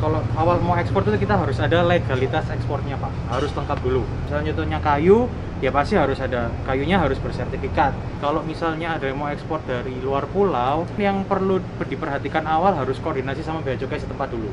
Kalau awal mau ekspor itu kita harus ada legalitas ekspornya Pak, harus lengkap dulu. Misalnya contohnya kayu, ya pasti harus ada, kayunya harus bersertifikat. Kalau misalnya ada yang mau ekspor dari luar pulau, yang perlu diperhatikan awal harus koordinasi sama bea cukai setempat dulu.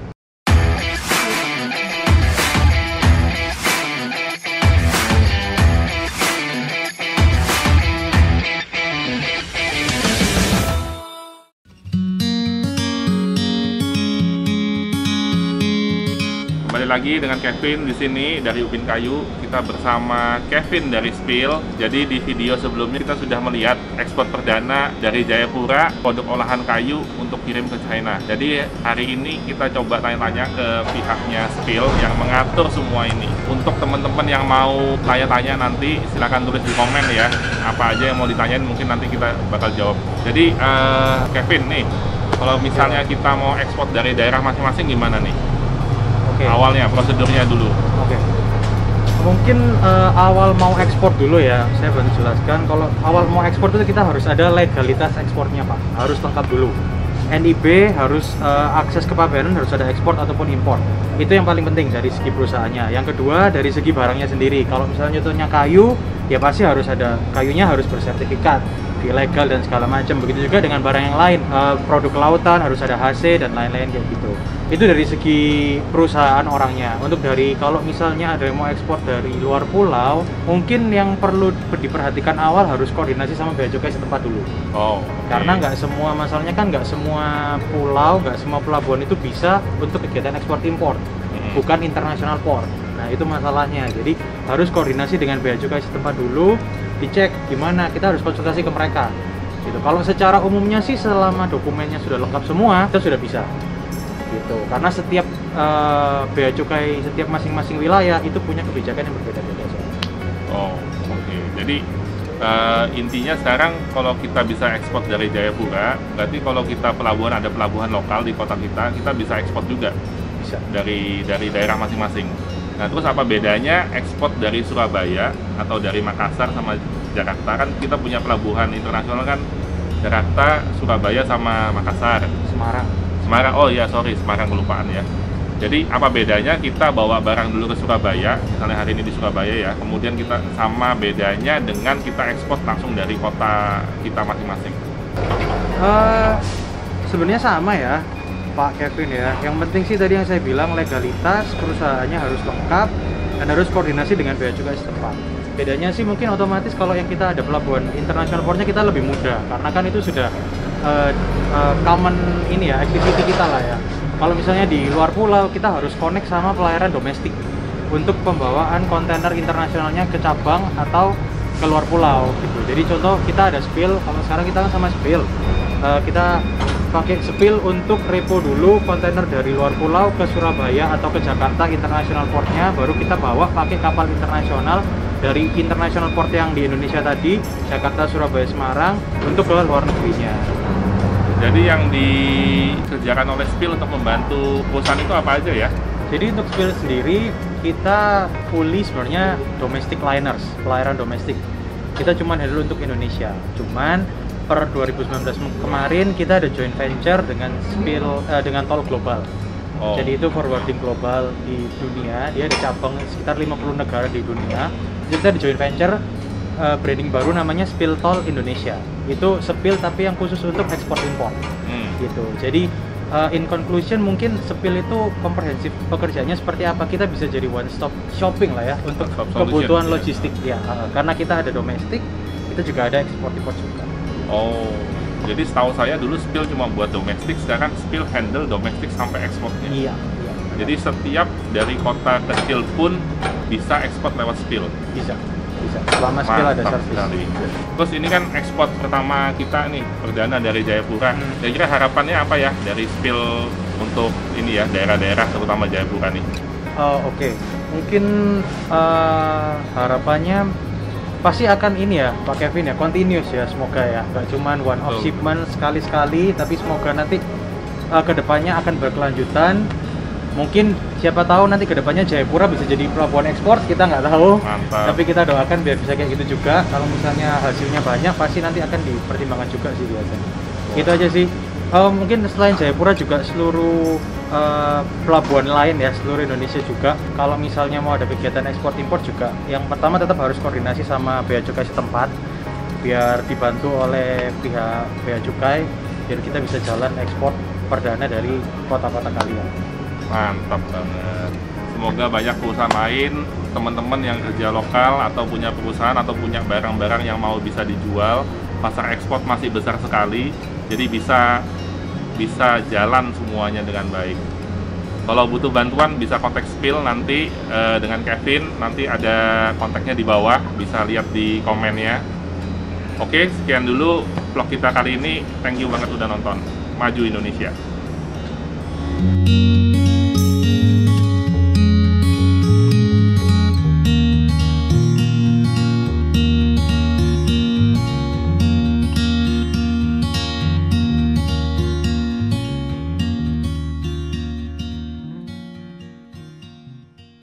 Kembali lagi dengan Kevin di sini dari Ubin Kayu. Kita bersama Kevin dari Spill. Jadi di video sebelumnya kita sudah melihat ekspor perdana dari Jayapura produk olahan kayu untuk kirim ke China. Jadi hari ini kita coba tanya-tanya ke pihaknya Spill yang mengatur semua ini. Untuk teman-teman yang mau tanya-tanya nanti silahkan tulis di komen ya. Apa aja yang mau ditanyain mungkin nanti kita bakal jawab. Jadi Kevin nih, kalau misalnya kita mau ekspor dari daerah masing-masing gimana nih? Awalnya prosedurnya dulu. Mungkin awal mau ekspor dulu ya, saya bantu jelaskan. Kalau awal mau ekspor itu kita harus ada legalitas ekspornya Pak, harus lengkap dulu. NIB harus akses kepabeanan, harus ada ekspor ataupun impor. Itu yang paling penting dari segi perusahaannya. Yang kedua dari segi barangnya sendiri. Kalau misalnya contohnya kayu, ya pasti harus ada, kayunya harus bersertifikat, ilegal dan segala macam. Begitu juga dengan barang yang lain, produk kelautan harus ada HC dan lain-lain kayak gitu. Itu dari segi perusahaan orangnya. Untuk dari kalau misalnya ada yang mau ekspor dari luar pulau, mungkin yang perlu diperhatikan awal harus koordinasi sama bea cukai setempat dulu. Karena nggak semua, masalahnya kan nggak semua pulau, nggak semua pelabuhan itu bisa untuk kegiatan ekspor impor, bukan international port. Nah itu masalahnya. Jadi harus koordinasi dengan bea cukai setempat dulu, dicek gimana, kita harus konsultasi ke mereka. Gitu. Kalau secara umumnya sih selama dokumennya sudah lengkap semua, kita sudah bisa. Gitu. Karena setiap bea cukai setiap masing-masing wilayah itu punya kebijakan yang berbeda-beda. Jadi intinya sekarang kalau kita bisa ekspor dari Jayapura, berarti kalau kita pelabuhan, ada pelabuhan lokal di kota kita bisa ekspor juga. Bisa. Dari daerah masing-masing. Nah, terus apa bedanya ekspor dari Surabaya atau dari Makassar sama Jakarta? Kan kita punya pelabuhan internasional kan, Jakarta, Surabaya sama Makassar. Semarang, oh iya sorry, Semarang kelupaan ya. Jadi apa bedanya kita bawa barang dulu ke Surabaya, misalnya hari ini di Surabaya ya, kemudian kita sama bedanya dengan kita ekspor langsung dari kota kita masing-masing? Sebenarnya sama ya Pak Kevin ya. Yang penting sih tadi yang saya bilang, legalitas perusahaannya harus lengkap dan harus koordinasi dengan bea cukai setempat. Bedanya sih mungkin otomatis kalau yang kita ada pelabuhan international portnya kita lebih mudah, karena kan itu sudah common ini ya, activity kita lah ya. Kalau misalnya di luar pulau kita harus connect sama pelayaran domestik untuk pembawaan kontainer internasionalnya ke cabang atau ke luar pulau gitu. Jadi contoh kita ada Spill, kalau sekarang kita kan sama Spill, kita pakai Spill untuk repo dulu kontainer dari luar pulau ke Surabaya atau ke Jakarta international portnya, baru kita bawa pakai kapal internasional dari international port yang di Indonesia tadi, Jakarta, Surabaya, Semarang, untuk ke luar negerinya. Jadi yang dikerjakan oleh Spill untuk membantu perusahaan itu apa aja ya? Jadi untuk Spill sendiri kita fully sebenarnya domestic liners, pelayaran domestik. Kita cuma handle untuk Indonesia. Cuman per 2019 kemarin kita ada joint venture dengan Spill dengan Tol Global. Jadi itu forwarding global di dunia, dia ada cabang sekitar 50 negara di dunia. Jadi kita ada joint venture branding baru namanya Spill Tol Indonesia. Itu Spill tapi yang khusus untuk ekspor impor. Gitu. Jadi in conclusion mungkin Spill itu komprehensif pekerjaannya seperti apa, kita bisa jadi one stop shopping lah ya untuk kebutuhan logistik ya. Karena kita ada domestik, kita juga ada ekspor impor juga. Jadi setahu saya dulu Spill cuma buat domestik, sekarang Spill handle domestik sampai ekspornya. Iya. Jadi setiap dari kota kecil pun bisa ekspor lewat Spill. Bisa. Selama Spill ada service. Terus ini kan ekspor pertama kita nih, perdana dari Jayapura. Kira-kira harapannya apa ya dari Spill untuk ini ya, daerah-daerah terutama Jayapura nih? Mungkin harapannya pasti akan ini ya Pak Kevin ya, continuous ya, semoga ya, nggak cuman one off shipment sekali-sekali, tapi semoga nanti kedepannya akan berkelanjutan. Mungkin siapa tahu nanti kedepannya Jayapura bisa jadi pelabuhan ekspor, kita nggak tahu. Mantap. Tapi kita doakan biar bisa kayak gitu juga. Kalau misalnya hasilnya banyak, pasti nanti akan dipertimbangkan juga sih biasanya. Gitu aja sih. Mungkin selain Jayapura juga seluruh pelabuhan lain ya, seluruh Indonesia juga. Kalau misalnya mau ada kegiatan ekspor impor juga, yang pertama tetap harus koordinasi sama bea cukai setempat, biar dibantu oleh pihak bea cukai, biar kita bisa jalan ekspor perdana dari kota-kota kalian. Mantap banget. Semoga banyak perusahaan lain, teman-teman yang kerja lokal atau punya perusahaan atau punya barang-barang yang mau bisa dijual. Pasar ekspor masih besar sekali, jadi bisa jalan semuanya dengan baik. Kalau butuh bantuan bisa kontak Spill nanti dengan Kevin, nanti ada kontaknya di bawah, bisa lihat di komennya. Oke, sekian dulu vlog kita kali ini. Thank you banget udah nonton. Maju Indonesia.